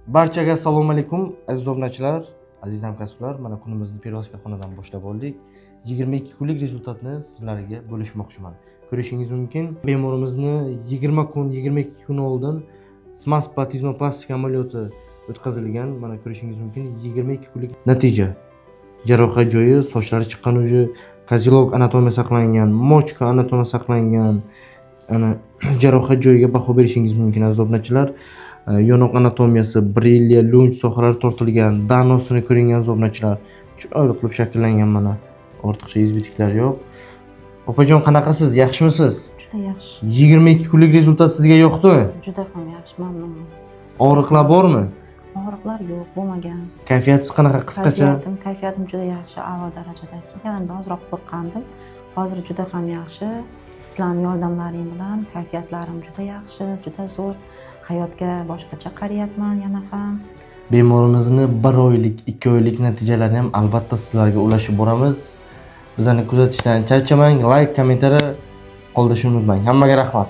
Barchaga assalomu alaykum aziz obunachilar, aziz hamkasblar. Mana kunimizni Pervoskaxonadan boshlab oldik. 22 kunlik rezultatni sizlarga bo'lishmoqchiman. Ko'rishingiz mumkin, bemorimizni 20 kun, 22 kun oldin SMAS platizmoplastik amaliyoti o'tkazilgan. Mana ko'rishingiz mumkin, 22 kunlik natija. Jarohat joyi, sochlari chiqqan uji, kozilok anatomiya saqlangan, mochka anatomiya saqlangan. Ana jarohat joyiga baho berishingiz mumkin aziz obunachilar. Yonoq anatomiyasi, brilliya, lunj sohalari tortilgan, danosini ko'ring aziz obunachilar. Chiroyli qilib shakllangan mana. Ortiqcha izbitiklar yo'q. Opajon, qanaqasiz? Yaxshimisiz? Juda yaxshi. 22 kunlik rezultat sizga yoqdimi? Juda ham yaxshi, mamnunman. Og'riqlar bormi? Og'riqlar yo'q, bo'lmagan. Kayfiyatingiz qanaqa qisqacha? Kayfiyatim juda yaxshi, a'lo darajada. Kelganimda ozroq qo'rqandim. Hozir juda ham yaxshi. Sizlarning yordamlaring bilan kayfiyatlarim juda yaxshi, juda zo'r. Hayotga boshqacha qarayapman yana ham. Bemorimizni 1 oylik, 2 oylik natijalarini ham albatta sizlarga ulashib boramiz. Bizlarni kuzatishdan charchamang, like, kommentariy qoldirishni unutmang. Hammaga rahmat.